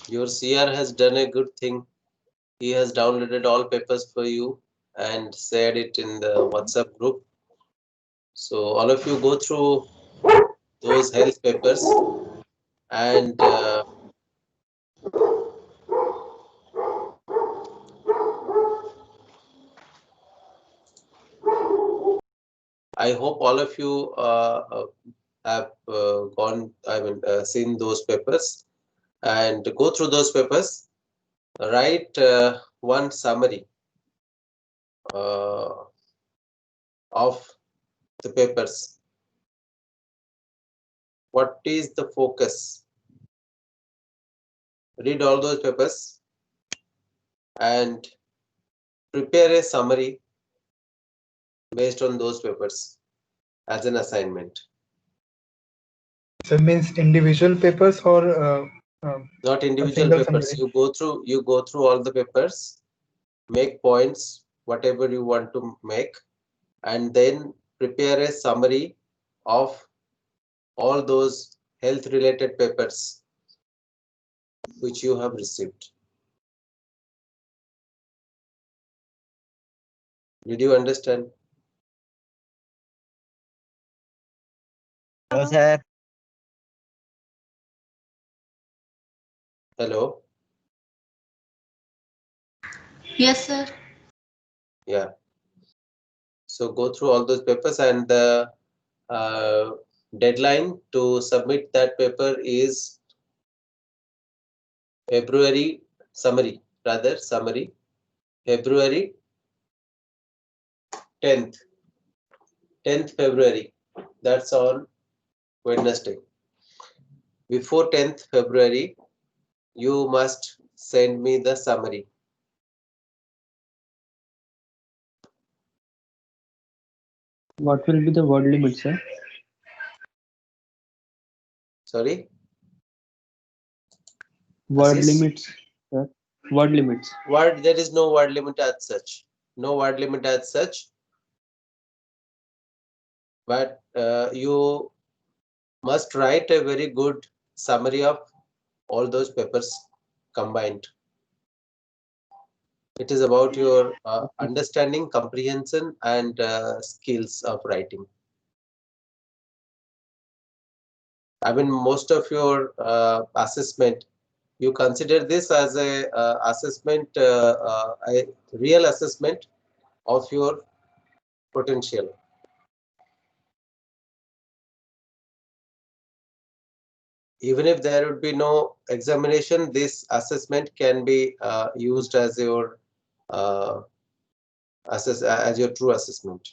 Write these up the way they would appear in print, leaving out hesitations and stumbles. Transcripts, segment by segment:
Your CR has done a good thing. He has downloaded all papers for you and shared it in the WhatsApp group. So all of you go through those health papers and I hope all of you have seen those papers and go through those papers. Write one summary uh, of the papers. What is the focus? Read all those papers and prepare a summary based on those papers as an assignment. So means individual papers or Not a individual single papers. summary. You go through all the papers, make points, whatever you want to make, and then prepare a summary of all those health related papers which you have received. Did you understand? No, sir. Hello? Yes, sir. Yeah. So go through all those papers, and the uh, deadline to submit that paper is February summary, February 10th, 10th February. That's on Wednesday. Before 10th February, you must send me the summary. What will be the word limit, sir? Sorry, Word Assis? limits, sir. Word limits. There is no word limit as such. No word limit as such, but you must write a very good summary of all those papers combined. It is about your understanding, comprehension, and skills of writing. I mean, most of your assessment, you consider this as a assessment, a real assessment of your potential. Even if there would be no examination, this assessment can be used as your uh, as your true assessment,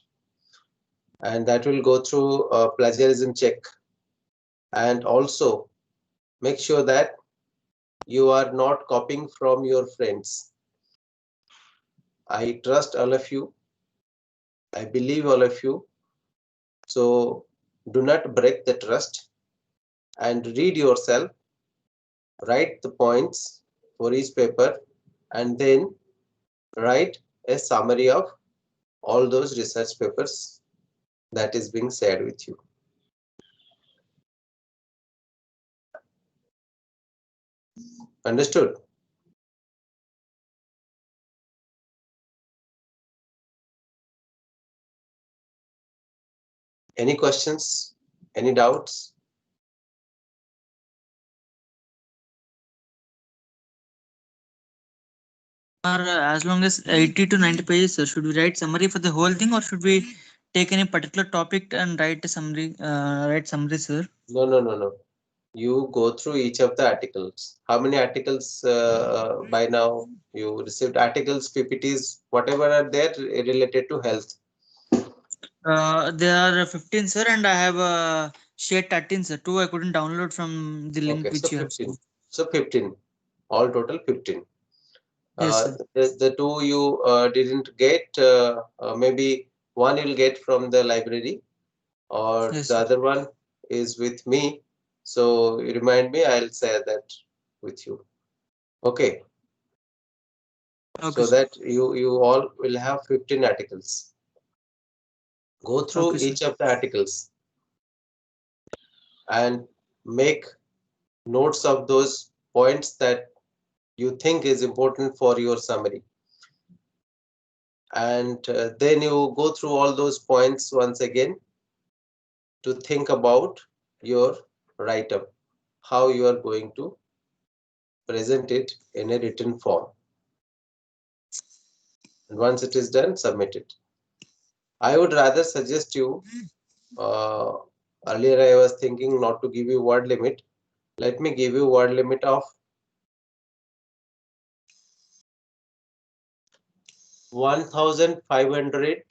and that will go through a plagiarism check, and also make sure that you are not copying from your friends. I trust all of you. I believe all of you. So do not break the trust and read yourself, write the points for each paper, and then write a summary of all those research papers that is being shared with you. Understood? Any questions? Any doubts? Or as long as 80 to 90 pages, sir, should we write summary for the whole thing, or should we take any particular topic and write a summary? Write summary, sir. No, no, no, no. You go through each of the articles. How many articles by now you received? Articles, PPTs, whatever are there related to health. There are 15, sir, and I have shared 13, sir. Two I couldn't download from the link Okay, so which you have 15. sent. So 15. All total 15. Yes, sir. The two you didn't get, maybe one you'll get from the library, or Yes, the sir. other one is with me. So you remind me, I'll share that with you. Okay, Okay, so sir. that you all will have 15 articles. Go through Okay, sir. each of the articles and make notes of those points that you think is important for your summary. And then you go through all those points once again to think about your write-up, how you are going to present it in a written form. And once it is done, submit it. I would rather suggest you, uh, earlier I was thinking not to give you word limit. Let me give you word limit of 1,500,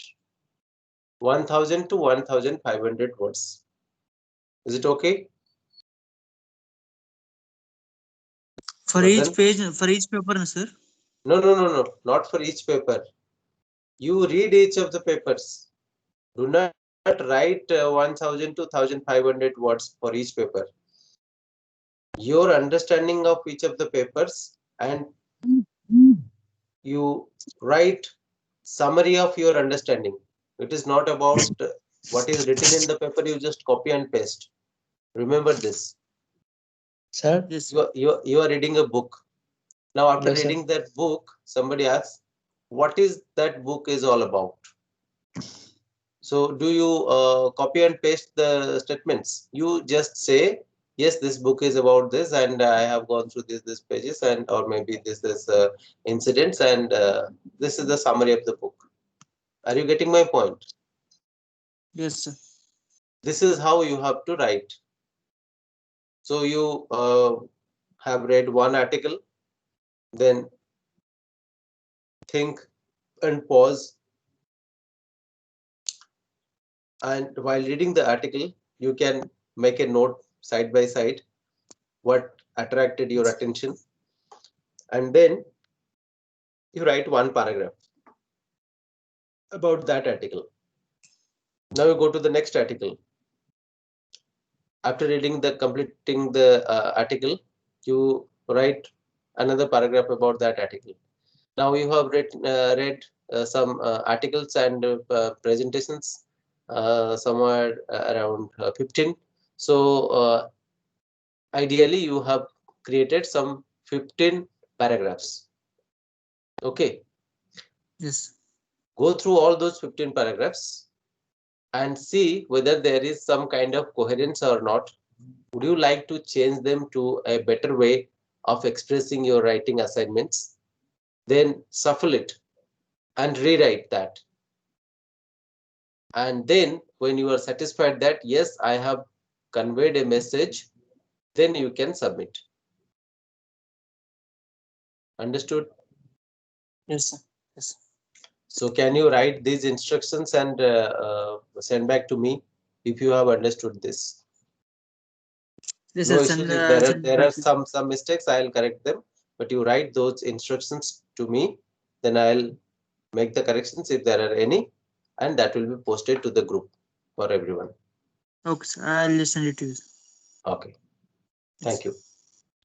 1,000 to 1,500 words. Is it okay? For each Vardhan? page, for each paper, no, sir. No, no, no, no, not for each paper. You read each of the papers. Do not write 1,000 to 1,500 words for each paper. Your understanding of each of the papers, and you write summary of your understanding. It is not about what is written in the paper, you just copy and paste. Remember this. Sir? Yes. You are reading a book. Now, after Yes, sir. reading that book, somebody asks, what is that book is all about? So, do you copy and paste the statements? You just say, yes, this book is about this, and I have gone through this pages, and or maybe this incidents, and this is the summary of the book. Are you getting my point? Yes, sir. This is how you have to write. So you have read one article, then think and pause, and while reading the article, you can make a note side by side what attracted your attention, and then you write one paragraph about that article. Now you go to the next article. After reading the completing the article, you write another paragraph about that article. Now you have read some articles and presentations, somewhere around 15. So ideally you have created some 15 paragraphs. Okay, Yes. go through all those 15 paragraphs and see whether there is some kind of coherence or not. Would you like to change them to a better way of expressing your writing assignments? Then shuffle it and rewrite that. And then when you are satisfied that yes, I have conveyed a message, then you can submit. Understood? Yes, sir. Yes. So can you write these instructions and send back to me if you have understood this? Yes, No sir. issues. Send, If there are send it back. some mistakes, I'll correct them. But you write those instructions to me, then I'll make the corrections if there are any, and that will be posted to the group for everyone. Okay, sir. I'll send it to you. Okay, thank Yes. you.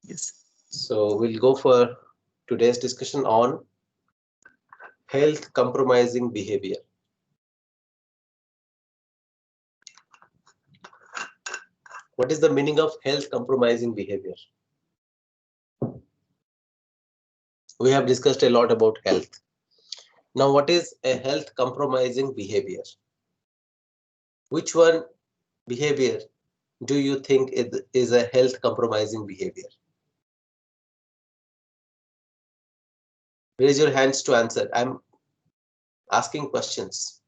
Yes. So we'll go for today's discussion on health compromising behavior. What is the meaning of health compromising behavior? We have discussed a lot about health. Now, what is a health compromising behavior? Which one behavior do you think is a health compromising behavior? Raise your hands to answer. I'm asking questions.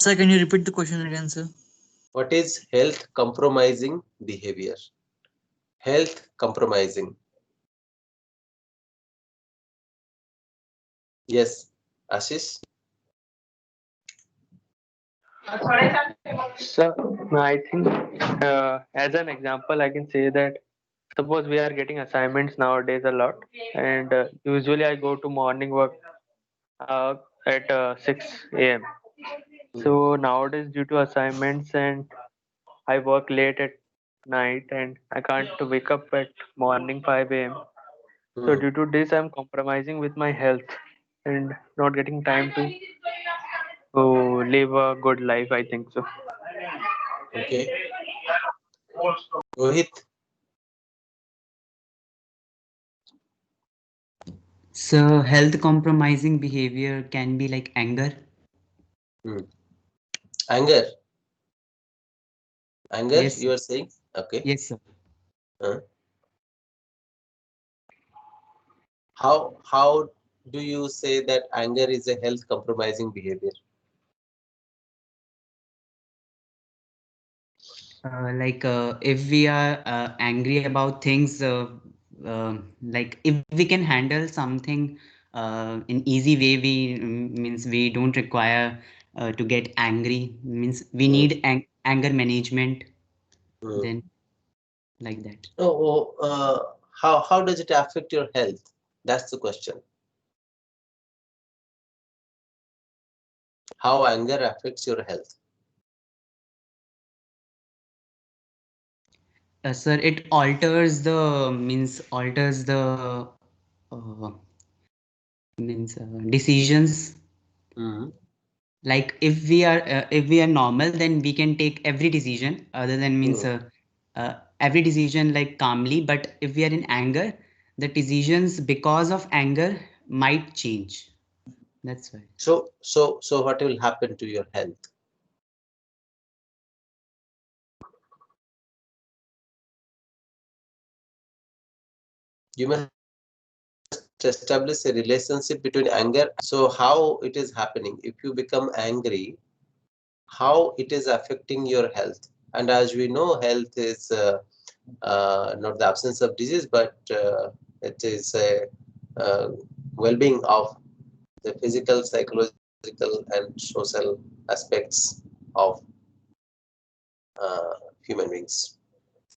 Sir, can you repeat the question again, sir? What is health compromising behavior? Health compromising. Yes, Ashish. So I think as an example, I can say that suppose we are getting assignments nowadays a lot, and usually I go to morning work at 6 a.m. So nowadays, due to assignments and I work late at night and I can't wake up at morning 5 a.m. So Hmm. due to this, I'm compromising with my health and not getting time to live a good life. I think so. Okay. Rohit. So health compromising behavior can be like anger. Anger. Anger, Yes, you sir. are saying? Okay. Yes, sir. How do you say that anger is a health compromising behavior? If we are angry about things, like if we can handle something in easy way, means we don't require to get angry. Means we Hmm. need anger management. Hmm. Then like that. How does it affect your health? That's the question. How anger affects your health? Sir, it alters the uh, decisions. Hmm. Like if we are normal, then we can take every decision other than Hmm. every decision like calmly. But if we are in anger, the decisions because of anger might change. That's why. So what will happen to your health? You must establish a relationship between anger. So how it is happening? If you become angry, how it is affecting your health? And as we know, health is not the absence of disease, but it is a well-being of the physical, psychological, and social aspects of uh, human beings.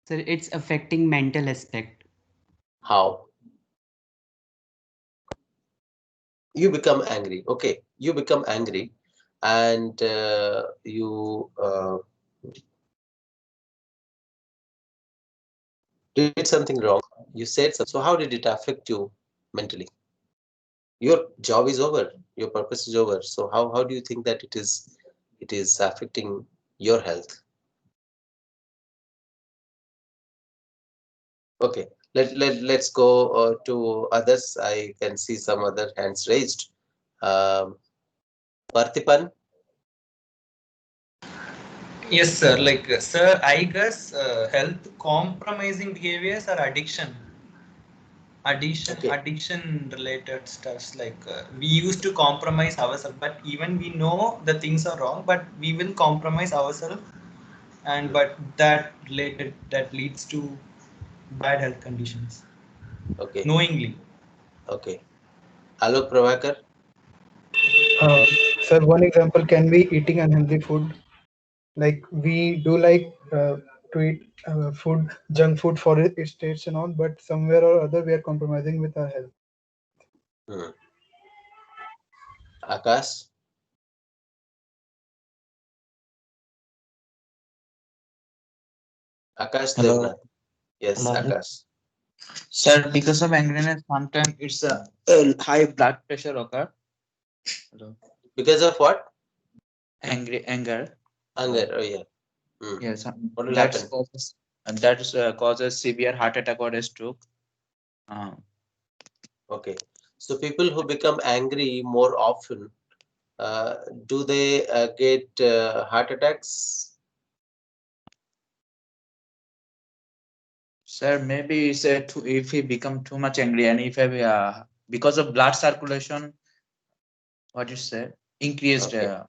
So it's affecting mental aspect. How you become angry? Okay, you become angry, and you did something wrong. You said something. So how did it affect you mentally? Your job is over. Your purpose is over. So how do you think that it is affecting your health? Okay, let's go to others. I can see some other hands raised. Um, Parthipan. Yes, sir. Sir, I guess health compromising behaviors are Okay, addiction related stuffs. We used to compromise ourselves, but even we know the things are wrong, but we will compromise ourselves, and but that leads to bad health conditions okay, knowingly. okay. Alok Prabhakar. Uh, Sir, one example can be eating unhealthy food. Like we do like to eat food, junk food for its taste and all, but somewhere or other we are compromising with our health. Hmm. Akash. Akash Hello. Devnath. Yes, Hello. Akash. Sir, because of angriness, sometimes it's a high blood pressure occur. Hello. Because of what? Anger. Anger. Oh yeah. Hmm. Yes, What will happen? that causes severe heart attack or a stroke. Uh, Okay. So people who become angry more often, uh, do they get heart attacks? Sir, maybe if he become too much angry and if because of blood circulation, what you say, increased Okay.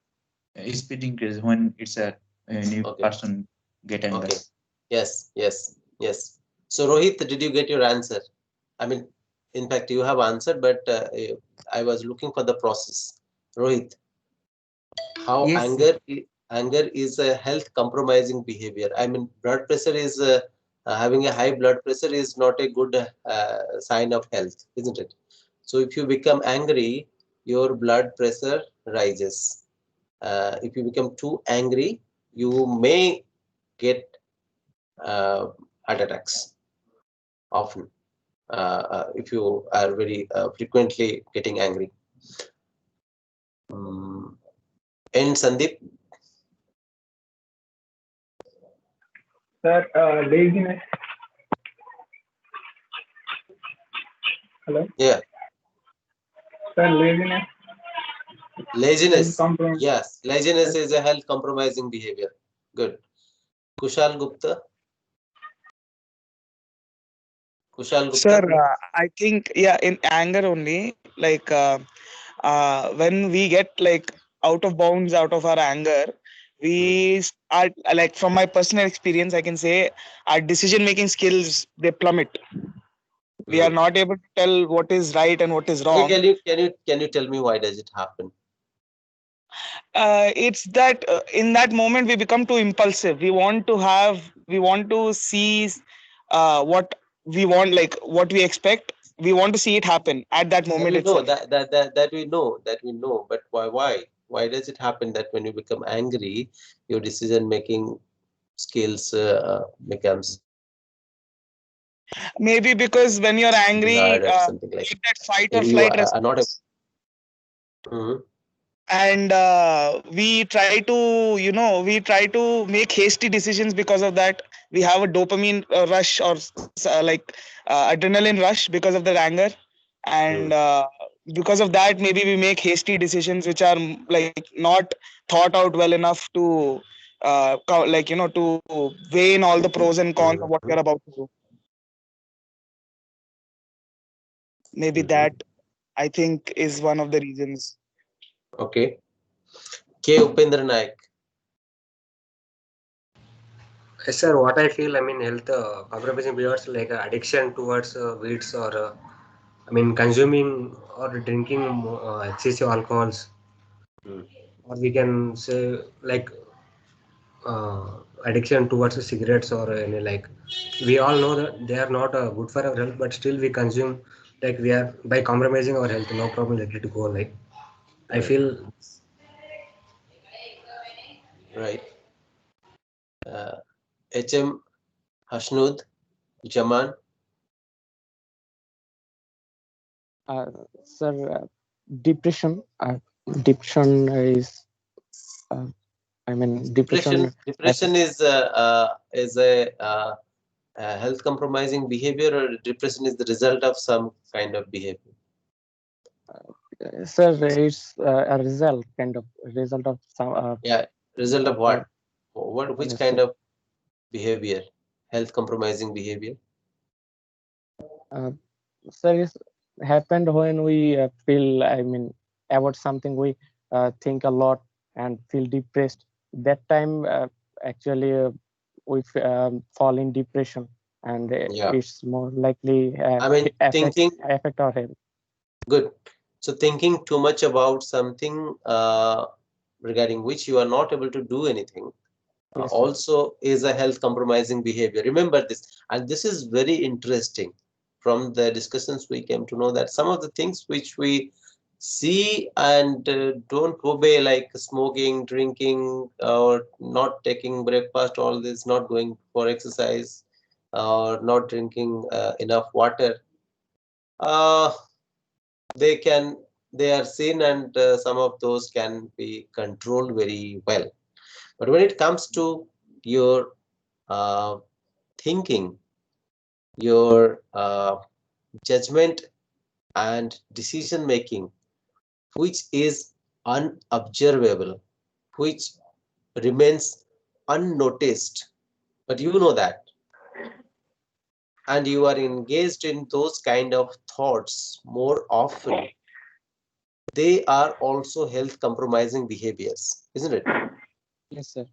speed increase when it's a any Okay. person get anger. Okay. Yes. Yes. Yes. So Rohit, did you get your answer? I mean, in fact, you have answered, but I was looking for the process. Rohit, how Yes, sir. anger is a health compromising behavior. I mean, blood pressure is having a high blood pressure is not a good sign of health, isn't it? So if you become angry, your blood pressure rises. If you become too angry, you may get uh, heart attacks often if you are very frequently getting angry. And Sandeep. Sir, laziness. Hello? Yeah, Sir, laziness and laziness. compromise. Yes, laziness is a health compromising behavior. Good. Kushal Gupta. Kushal Sir, Gupta. I think yeah, in anger only, like when we get like out of bounds out of our anger, we are like from my personal experience, I can say our decision making skills they plummet. We are Mm. not able to tell what is right and what is Okay, wrong. can you tell me why does it happen? It's that in that moment we become too impulsive. We want to see what we want, like what we expect. We want to see it happen at that That moment we know, itself. that we know, but why does it happen that when you become angry, your decision making skills becomes Maybe because when you're blurred angry, or something like get that fight or maybe you flight are not response, Mhm. and we try to, we try to make hasty decisions because of that. We have a dopamine rush or like adrenaline rush because of that anger, and Mm. because of that, maybe we make hasty decisions which are like not thought out well enough to like to weigh in all the pros and cons of Mhm. what we're about to do. Maybe Mhm. that, I think, is one of the reasons. Okay. K. Upendra Naik. Yes, sir. What I feel, I mean, health compromising behaviors like addiction towards weeds or, I mean, consuming or drinking excessive alcohols, Mm. or we can say like uh, addiction towards cigarettes or any like. We all know that they are not good for our health, but still we consume like we are by compromising our health. No problem, let it go. Like I Right. feel Right. HM Hashnud Jaman. Sir, depression. Depression is, uh, I mean, Depression. depression Depression affects. is a health compromising behavior, or depression is the result of some kind of behavior. Sir, it's a result, kind of result of some Yeah. Result of for what? Which yes, kind of behavior? Health compromising behavior. uh, sir, it's happened when we feel, I mean, about something we think a lot and feel depressed. That time, actually, we fall in depression, and Yeah. it's more likely I mean, thinking affect our health. good. So thinking too much about something regarding which you are not able to do anything Yes, sir. also is a health compromising behavior. Remember this, and this is very interesting. From the discussions, we came to know that some of the things which we see and don't obey, like smoking, drinking, or not taking breakfast, all this, not going for exercise, or not drinking enough water. Uh, they are seen, and some of those can be controlled very well. But when it comes to your uh, thinking, your judgment and decision making, which is unobservable, which remains unnoticed, but you know that, and you are engaged in those kind of thoughts more often, they are also health compromising behaviors, isn't it? Yes, sir.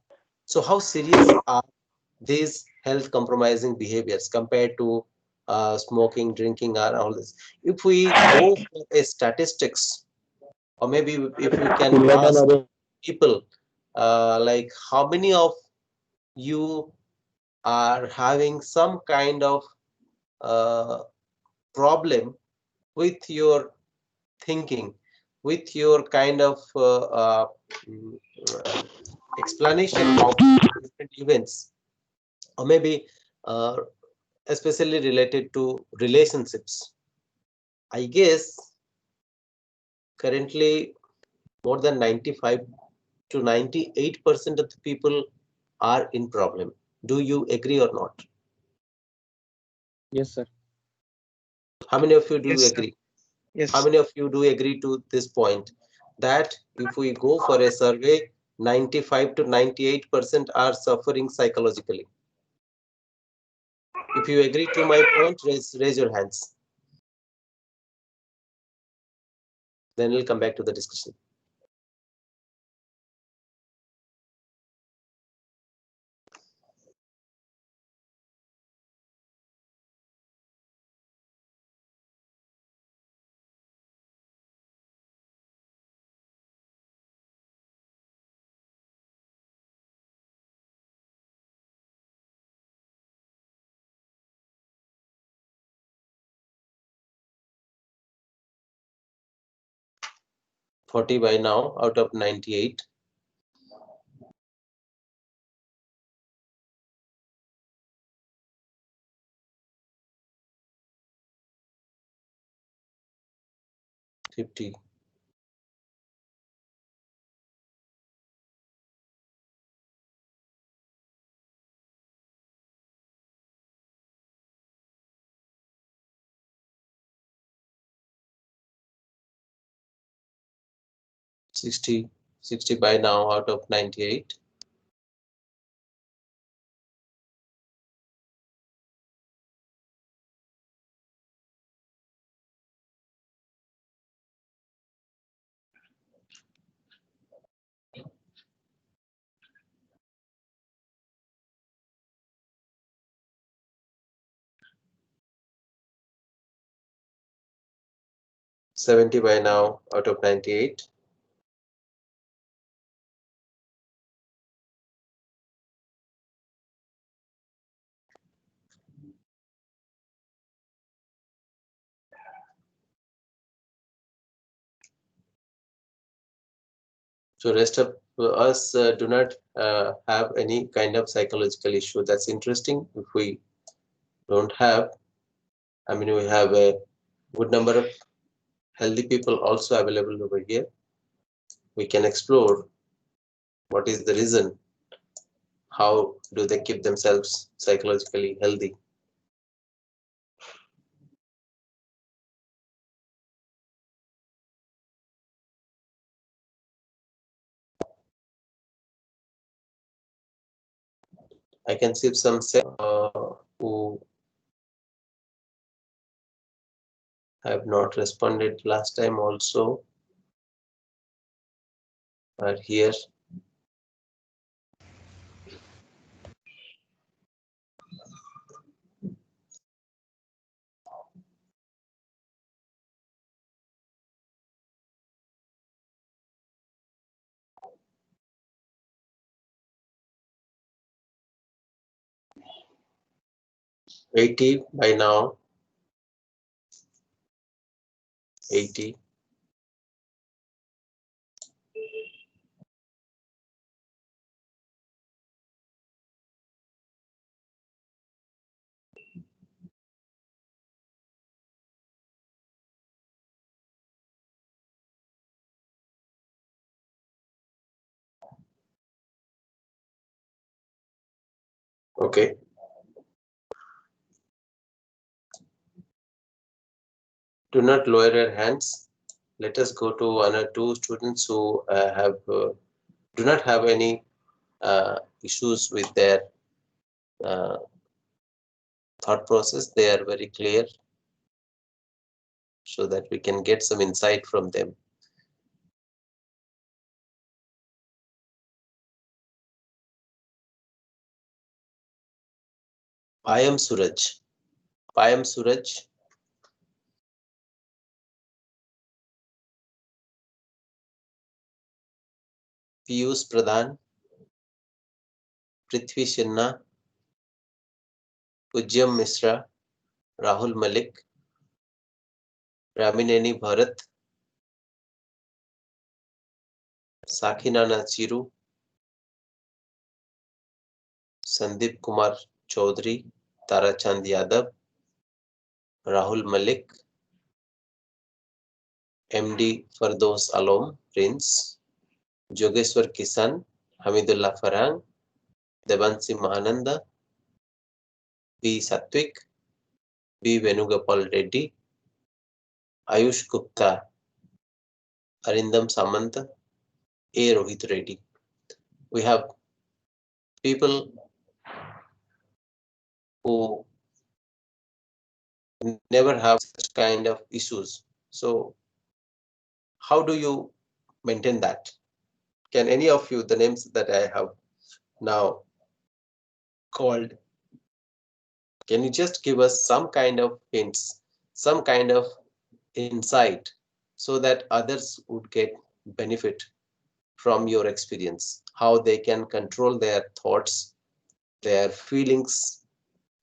So how serious are these health compromising behaviors compared to smoking, drinking, or all this? If we go for a statistics, or maybe if we can ask people, like how many of you are having some kind of uh, problem with your thinking, with your kind of mm, uh, explanation of different events, or maybe uh, especially related to relationships. I guess currently more than 95 to 98% of the people are in problem. Do you agree or not? Yes, sir. How many of you do Yes, sir. agree? How Yes. many of you do agree to this point that if we go for a survey, 95 to 98% are suffering psychologically? If you agree to my point, raise your hands. Then we'll come back to the discussion. Forty by now out of 98. $50. 60. 60 by now out of 98. 70 by now out of 98. 'So rest of us do not have any kind of psychological issue. That's interesting. If we don't have, I mean, we have a good number of healthy people also available over here. We can explore what is the reason, how do they keep themselves psychologically healthy. I can see some who have not responded last time also are here. $80 by now. 80. Okay. Do not lower your hands. Let us go to one or two students who do not have any issues with their uh, thought process. They are very clear so that we can get some insight from them. I am Suraj. I am Suraj. Piyush Pradhan, Prithvi Shinna, Pujyam Misra, Rahul Malik, Ramineni Bharat, Sakinana Chiru, Sandeep Kumar Chaudhary, Tarachand Yadav, Rahul Malik, MD Fardos Alom, Prince, Jogeshwar Kisan, Hamidullah Farhang, Devansi Mahananda, B. Satwik, B. Venugopal Reddy, Ayush Gupta, Arindam Samant, A. Rohit Reddy. We have people who never have such kind of issues. So how do you maintain that? Can any of you, the names that I have now called, can you just give us some kind of hints, some kind of insight so that others would get benefit from your experience, how they can control their thoughts, their feelings,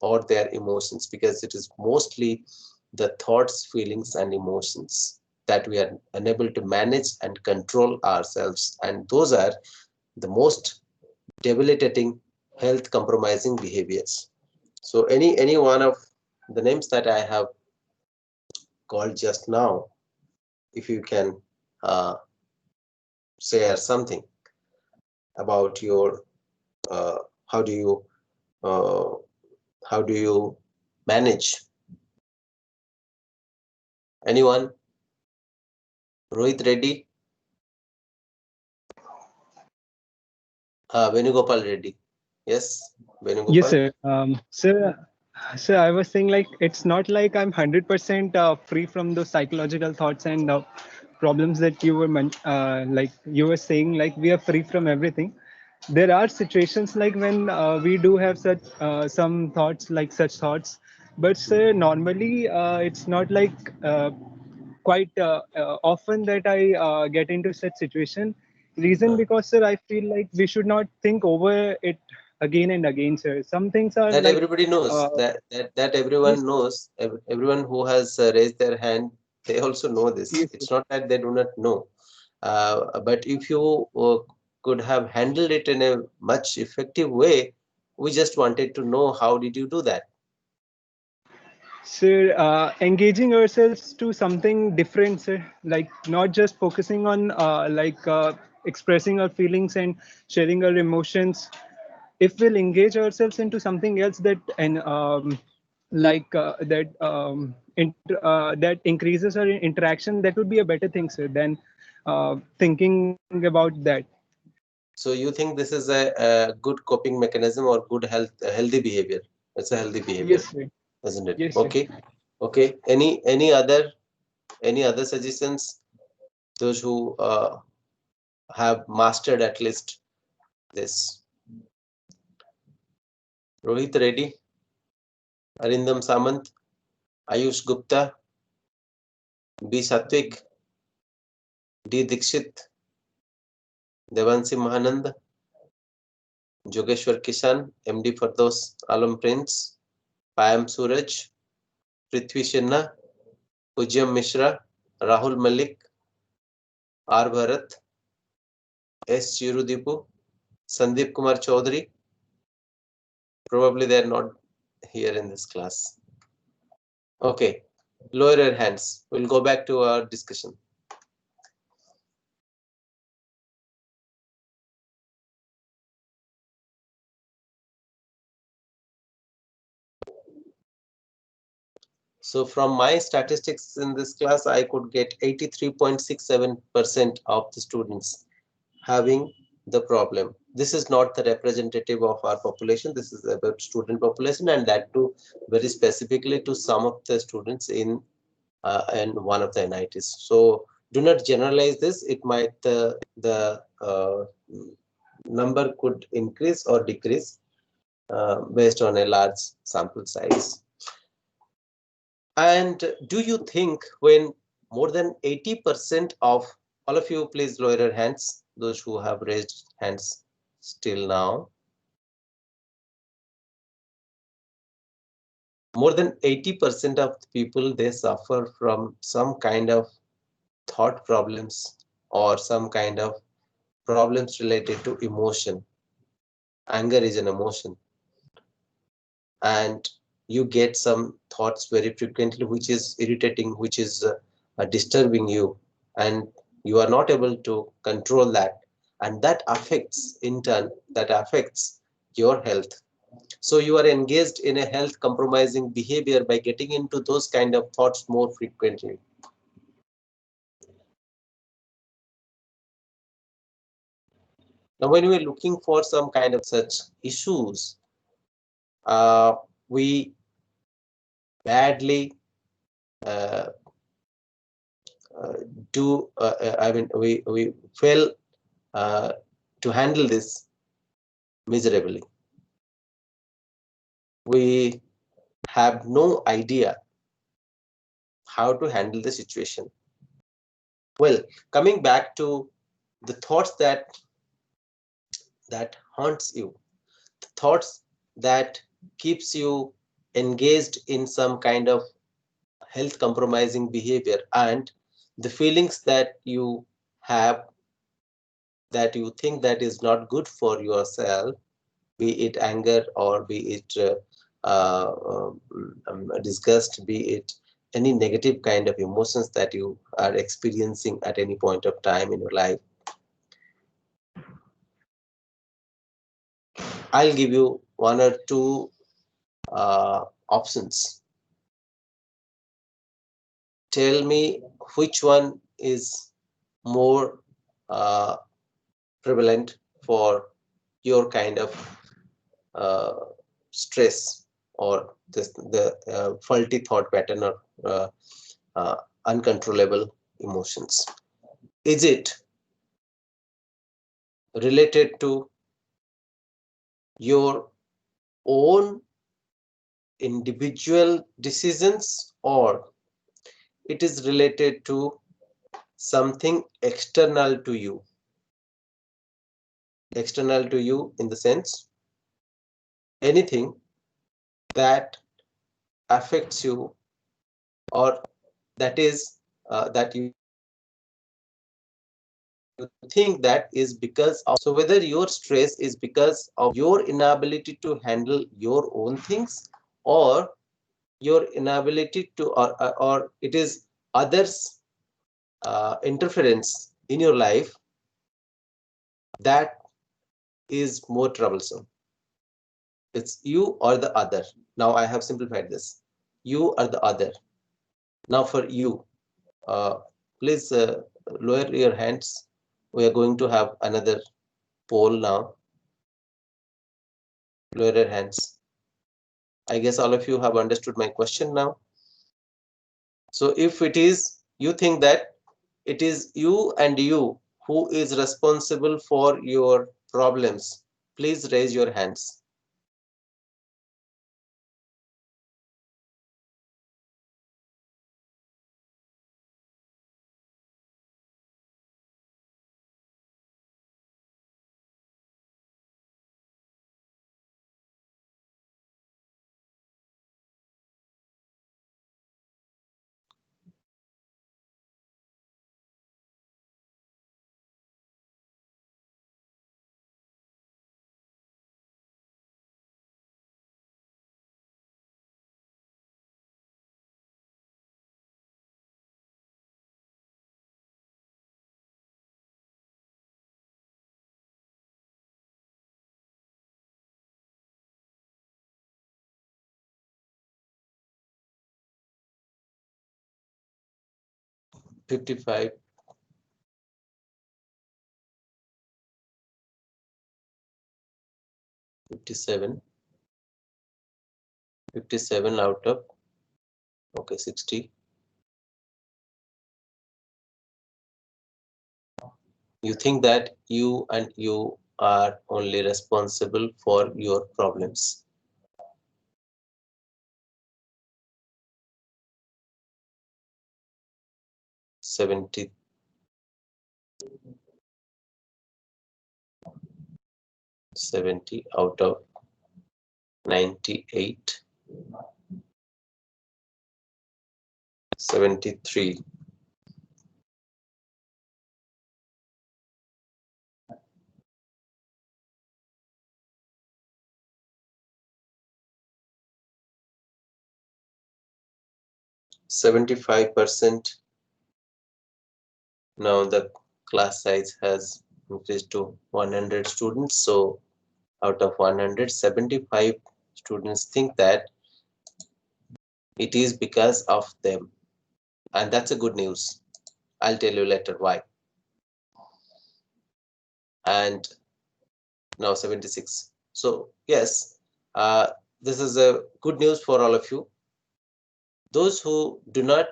or their emotions, because it is mostly the thoughts, feelings, and emotions that we are unable to manage and control ourselves, and those are the most debilitating, health compromising behaviors. So any one of the names that I have called just now, if you can uh, share something about your uh, how do you uh, how do you manage? Anyone? Rohit Reddy, Venugopal Reddy. Yes, Yes, Venugopal. sir. Sir, I was saying like it's not like I'm 100% free from those psychological thoughts and problems that you were like you were saying like we are free from everything. There are situations like when we do have such some thoughts like such thoughts, but sir, normally it's not like quite often that I get into such situation. Reason Uh, because sir, I feel like we should not think over it again and again, sir. Some things are that like, everybody knows. uh, That everyone yes, knows. Everyone who has raised their hand, they also know this. yes, It's not that they do not know. But if you could have handled it in a much effective way, we just wanted to know how did you do that. sir. Engaging ourselves to something different, sir. Like not just focusing on expressing our feelings and sharing our emotions. If we'll engage ourselves into something else that and that increases our interaction, that would be a better thing, sir, than thinking about that. So you think this is a good coping mechanism or good healthy behavior? It's a healthy behavior, Yes, sir. isn't it? Yes, sir. Okay. Okay. Any other suggestions? Those who have mastered at least this. Rohit Reddy, Arindam Samant, Ayush Gupta, B. Satwik, D. Dikshit, Devansi Mahanand, Jogeshwar Kishan, MD Fardos Alam Prince, Payam Suraj, Prithvi Shinna, Pujyam Mishra, Rahul Malik, R. Bharat, S. Chirudipu, Sandeep Kumar Chaudhary. Probably they are not here in this class. Okay, lower your hands. We'll go back to our discussion. So from my statistics in this class, I could get 83.67% of the students having the problem. This is not the representative of our population. This is about student population, and that too very specifically to some of the students in one of the NITs. So do not generalize this. It might the number could increase or decrease based on a large sample size. And do you think when more than 80% of all of you, please lower your hands, those who have raised hands still now, more than 80% of the people, they suffer from some kind of thought problems or some kind of problems related to emotion. Anger is an emotion, and you get some thoughts very frequently which is irritating, which is disturbing you, and you are not able to control that, and that affects in turn, that affects your health, So you are engaged in a health compromising behavior by getting into those kind of thoughts more frequently. Now, when we are looking for some kind of such issues, we badly uh, do, I mean, we fail to handle this miserably. We have no idea how to handle the situation. Well, coming back to the thoughts that haunts you, the thoughts that keeps you engaged in some kind of health compromising behavior, and the feelings that you have that you think that is not good for yourself, be it anger or be it disgust, be it any negative kind of emotions that you are experiencing at any point of time in your life. I'll give you one or two options. Tell me which one is more uh, prevalent for your kind of uh, stress or this, the faulty thought pattern or uh, uncontrollable emotions. Is it related to your own individual decisions, or it is related to something external to you? External to you in the sense anything that affects you, or that is that you think that is because of. So whether your stress is because of your inability to handle your own things, or your inability to, or it is others interference in your life that is more troublesome. It's you or the other. Now I have simplified this. You or the other. Now for you, uh, please lower your hands. We are going to have another poll now. Lower your hands. I guess all of you have understood my question now. So if it is, you think that it is you and you who is responsible for your problems, please raise your hands. $55, 57, 57 out of, okay, 60. You think that you and you are only responsible for your problems. $70, 70 out of 98, 73. %75%. Now the class size has increased to 100 students. So out of 175 students think that it is because of them. And that's a good news. I'll tell you later why. And now 76. So yes, this is a good news for all of you. Those who do not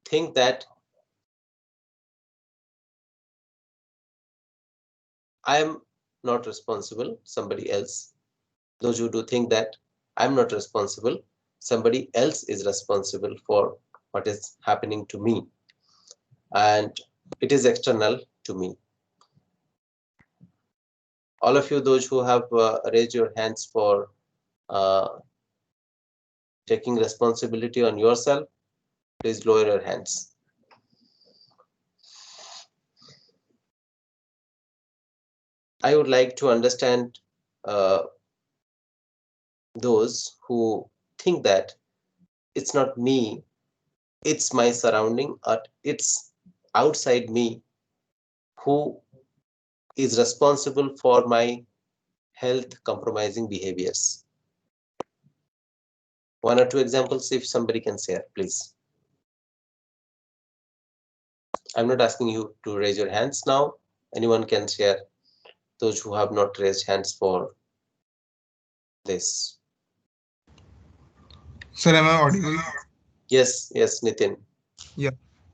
think that I am not responsible, somebody else. Those who do think that I'm not responsible, somebody else is responsible for what is happening to me, and it is external to me. All of you, those who have raised your hands for uh, taking responsibility on yourself, please lower your hands. I would like to understand uh, those who think that it's not me, it's my surrounding, or it's outside me who is responsible for my health compromising behaviors. One or two examples, if somebody can share, please. I'm not asking you to raise your hands now. Anyone can share, those who have not raised hands for this. Sir, am I audible? Yes, yes, Nitin. Yeah.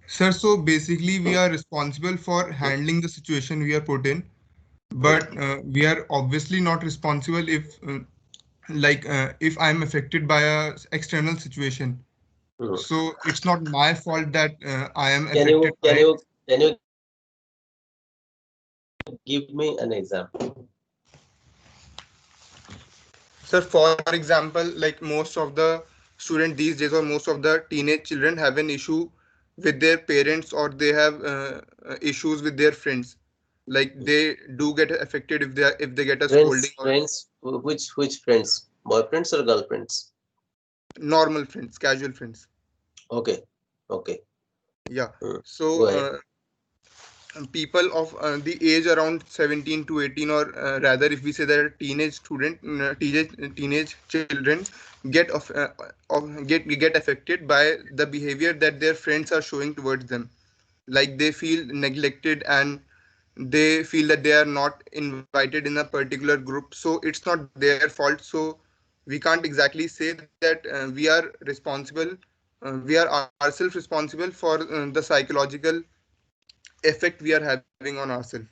Sir, so basically we are responsible for handling the situation we are put in, but we are obviously not responsible if I'm affected by a external situation. So it's not my fault that I am Can affected you by can it. you can you give me an example? Sir, for example, like most of the students these days or most of the teenage children have an issue with their parents, or they have issues with their friends. Like they do get affected if they get a scolding, or Friends, which friends? Boyfriends or girlfriends? normal friends, casual friends. Okay, okay. Yeah. Go So ahead. people of the age around 17 to 18, or rather if we say that a teenage student, teenage children get get affected by the behavior that their friends are showing towards them. Like they feel neglected, and they feel that they are not invited in a particular group, so it's not their fault. So we can't exactly say that we are ourselves responsible for the psychological effect we are having on ourselves.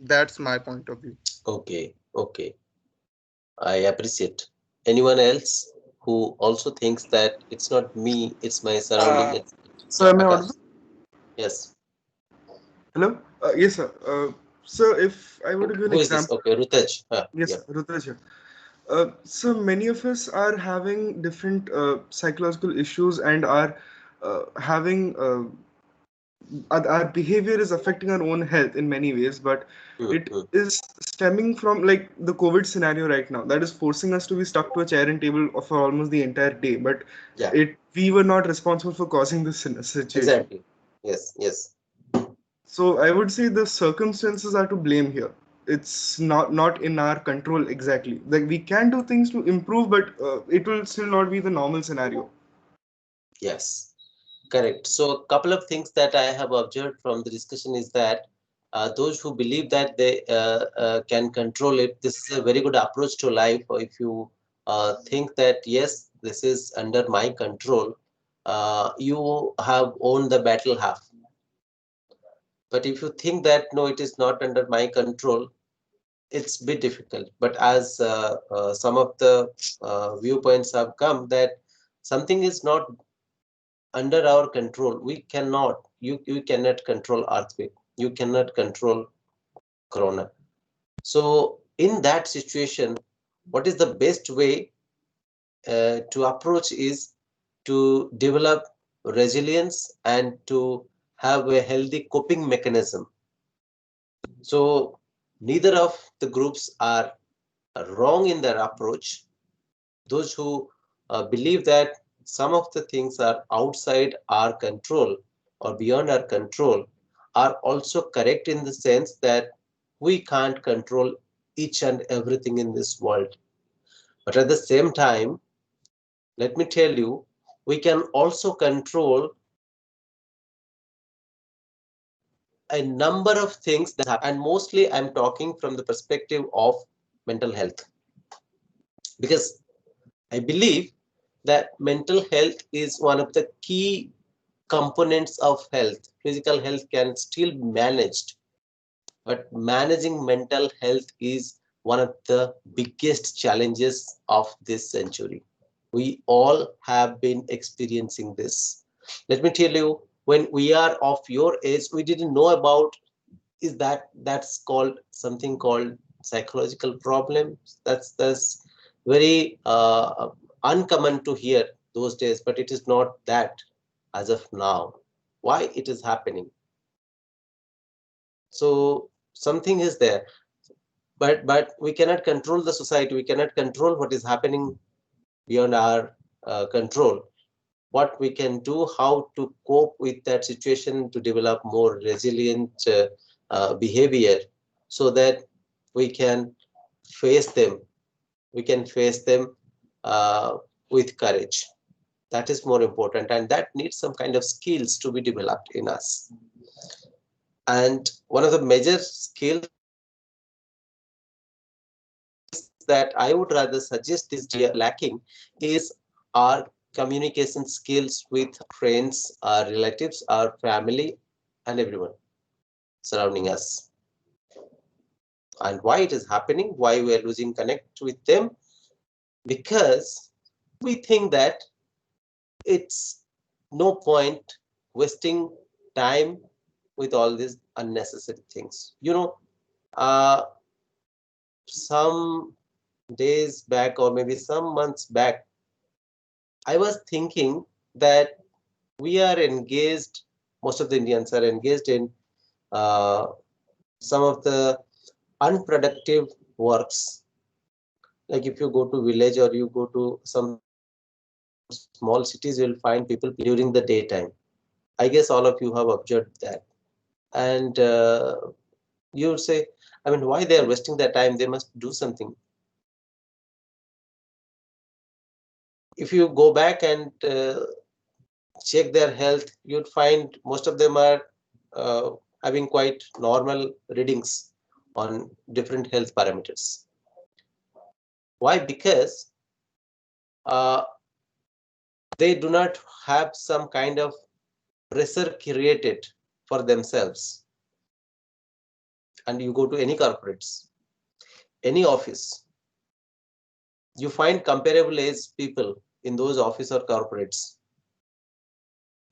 That's my point of view. Okay, okay. I appreciate. Anyone else who also thinks that it's not me, it's my surrounding, it's So yeah, am I Akash. audible? Yes. Hello? Yes, sir. So if I were to give an Who is this? example, Okay, Rutaj. yes, Yeah. Rutraj here. So many of us are having different psychological issues and are having our behavior is affecting our own health in many ways, but it is stemming from like the COVID scenario right now that is forcing us to be stuck to a chair and table for almost the entire day. But Yeah. we were not responsible for causing this situation. Exactly. Yes, yes. So I would say the circumstances are to blame here. It's not in our control exactly. Like we can do things to improve, but it will still not be the normal scenario. Yes. Correct. So a couple of things that I have observed from the discussion is that those who believe that they can control it, this is a very good approach to life. Or if you think that yes, this is under my control, you have won the battle half. But if you think that no, it is not under my control, it's a bit difficult. But as some of the viewpoints have come that something is not under our control, we cannot, you cannot control earthquake, you cannot control corona. So in that situation, what is the best way to approach is to develop resilience and to have a healthy coping mechanism. So neither of the groups are wrong in their approach. Those who believe that some of the things are outside our control or beyond our control are also correct in the sense that we can't control each and everything in this world. But at the same time, let me tell you, we can also control a number of things that happen, and mostly I'm talking from the perspective of mental health, because I believe that mental health is one of the key components of health. Physical health can still be managed, but managing mental health is one of the biggest challenges of this century. We all have been experiencing this. Let me tell you, when we are of your age, we didn't know about is that's called something called psychological problems. That's very uncommon to hear those days, but it is not that as of now. Why it is happening? So something is there, but we cannot control the society. We cannot control what is happening beyond our control. What we can do, how to cope with that situation, to develop more resilient behavior, so that we can face them. We can face them with courage. That is more important, and that needs some kind of skills to be developed in us. And one of the major skills that I would rather suggest is lacking is our communication skills with friends, our relatives, our family, and everyone surrounding us. And why it is happening, why we are losing connect with them? Because we think that it's no point wasting time with all these unnecessary things. Some days back, or maybe some months back, I was thinking that we are engaged, most of the Indians are engaged in uh, some of the unproductive works. Like if you go to village or you go to some small cities, you'll find people during the daytime. I guess all of you have observed that. And you would say, I mean, why they are wasting their time? They must do something. If you go back and check their health, you'd find most of them are uh, having quite normal readings on different health parameters. Why? Because uh, they do not have some kind of pressure created for themselves. And you go to any corporates, any office, you find comparable age people in those office or corporates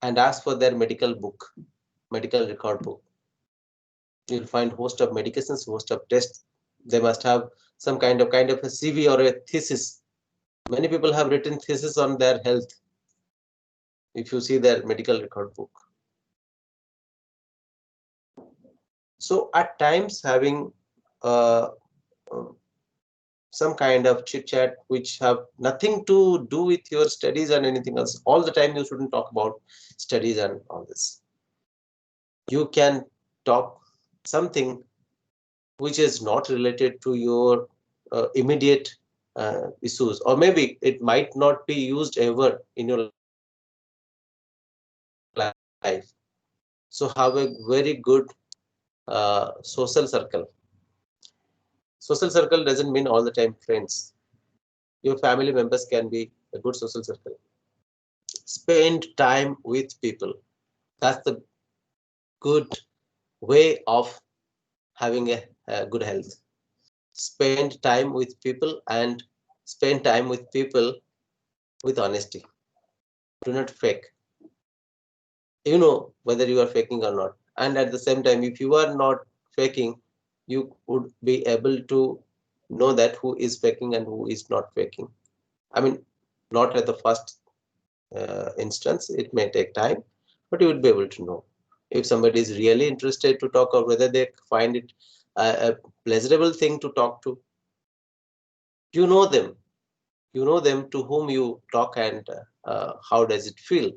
and ask for their medical book, medical record book. You'll find host of medications, host of tests. They must have some kind of a CV or a thesis. Many people have written thesis on their health. If you see their medical record book. So at times having uh, some kind of chit chat which have nothing to do with your studies and anything else. All the time you shouldn't talk about studies and all this. You can talk something which is not related to your immediate issues, or maybe it might not be used ever in your life. So have a very good social circle. Social circle doesn't mean all the time friends. Your family members can be a good social circle. Spend time with people. That's the good way of having a good health. Spend time with people, and spend time with people with honesty. Do not fake. You know whether you are faking or not. And at the same time, if you are not faking, you would be able to know that who is faking and who is not faking. I mean, not at the first instance, it may take time, but you would be able to know if somebody is really interested to talk, or whether they find it a pleasurable thing to talk to. You know them. You know them to whom you talk, and how does it feel?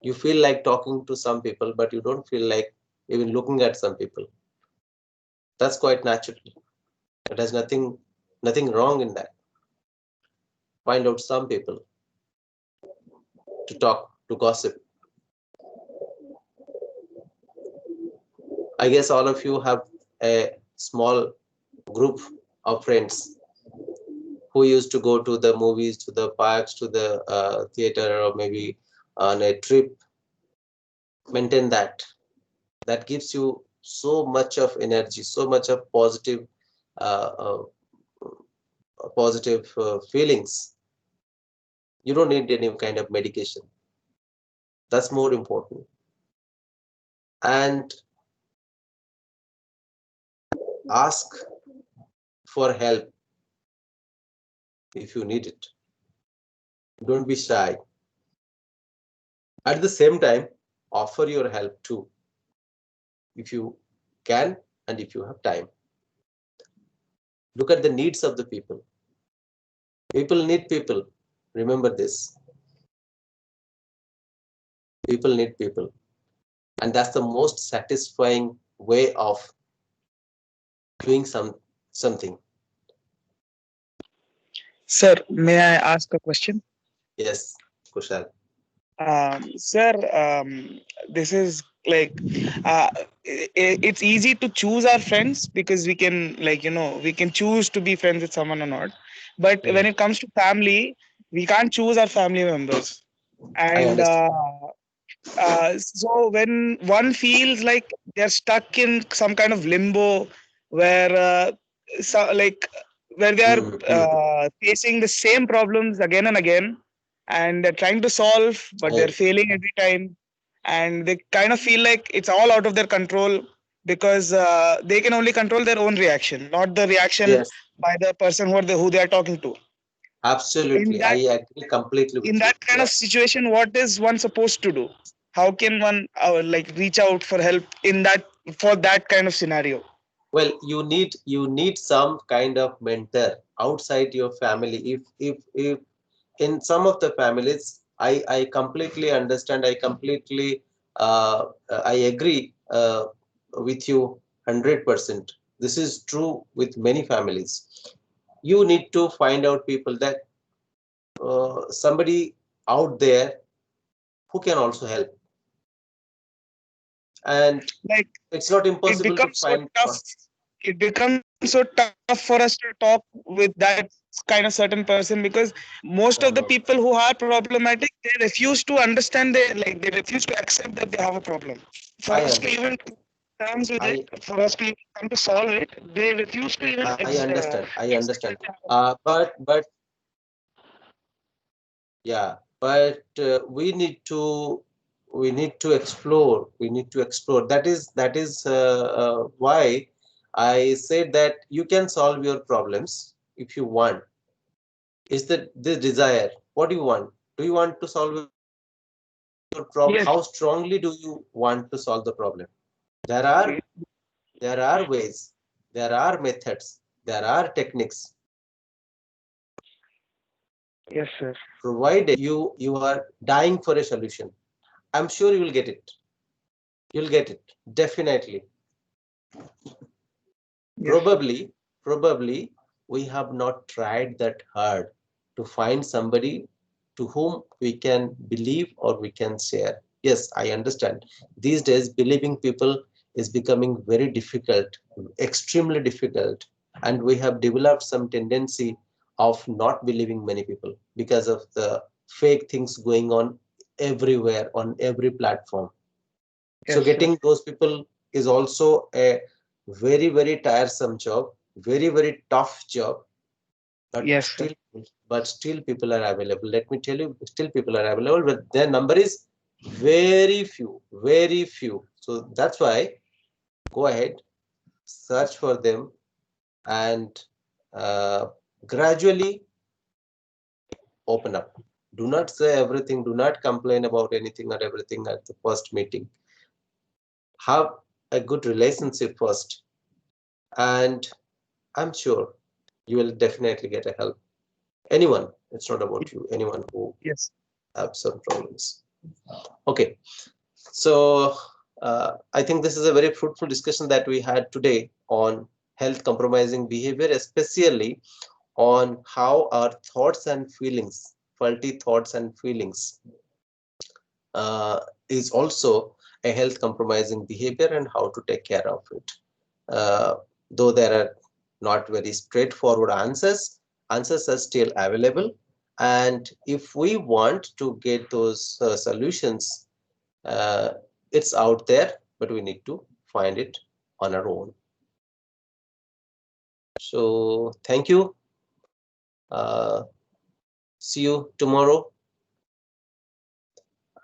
You feel like talking to some people, but you don't feel like even looking at some people. That's quite natural. It has nothing wrong in that. Find out some people to talk, to gossip. I guess all of you have a small group of friends who used to go to the movies, to the parks, to the theater, or maybe on a trip. Maintain that. That gives you so much of energy, so much of uh, uh, positive feelings. You don't need any kind of medication. That's more important. And ask for help if you need it. Don't be shy. At the same time, offer your help too, if you can and if you have time. Look at the needs of the people. People need people. Remember this. People need people. And that's the most satisfying way of doing something. Sir, may I ask a question? Yes, Kushal. Sir, this is like it's easy to choose our friends because we can, like, we can choose to be friends with someone or not. But when it comes to family, we can't choose our family members. I And understand. so when one feels like they're stuck in some kind of limbo where like where they are Mm-hmm. facing the same problems again and again, and they're trying to solve but they're failing every time, and they kind of feel like it's all out of their control because they can only control their own reaction, not the reaction Yes, by the person who they are talking to. In absolutely. I that agree completely in with you. that kind of Yeah. situation, what is one supposed to do? How can one like reach out for help in that, for that kind of scenario? Well, you need some kind of mentor outside your family. If in some of the families, I completely understand. I completely I agree with you 100%. This is true with many families. You need to find out people that somebody out there who can also help, and Like, it's not it impossible to becomes so find. tough it becomes so tough for us to talk with that kind of certain person, because most of the people who are problematic, they refuse to understand, they refuse to accept that they have a problem. For us to I even understand. terms with it, I for us to even come to solve it, they refuse to even I understand. I accept that understand. they have a problem. But yeah, but we need to explore. We need to explore. That is why I said that you can solve your problems if you want. Is that the desire? What do you want? Do you want to solve your problem? Yes. How strongly do you want to solve the problem? There are there are ways, there are methods, there are techniques, Yes, sir. provided you are dying for a solution. I'm sure you will get it. You'll get it definitely. Yes, sir. Probably we have not tried that hard to find somebody to whom we can believe or we can share. Yes, I understand. These days, believing people is becoming very difficult, extremely difficult, and we have developed some tendency of not believing many people because of the fake things going on everywhere on every platform. So Yes, sir. getting those people is also a very tiresome job, very tough job, but Yes, sir. still people are available. Let me tell you, still people are available, but their number is very few, very few. So that's why go ahead, search for them, and uh, gradually open up. Do not say everything. Do not complain about anything or everything at the first meeting. Have a good relationship first, and I'm sure you will definitely get a help. Anyone, it's not about you, anyone who Yes. have some problems. Okay, so I think this is a very fruitful discussion that we had today on health compromising behavior, especially on how our thoughts and feelings, faulty thoughts and feelings, is also a health compromising behavior and how to take care of it. Though there are not very straightforward answers, answers are still available. And if we want to get those solutions, it's out there, but we need to find it on our own. So thank you. See you tomorrow,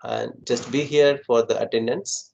and just be here for the attendance.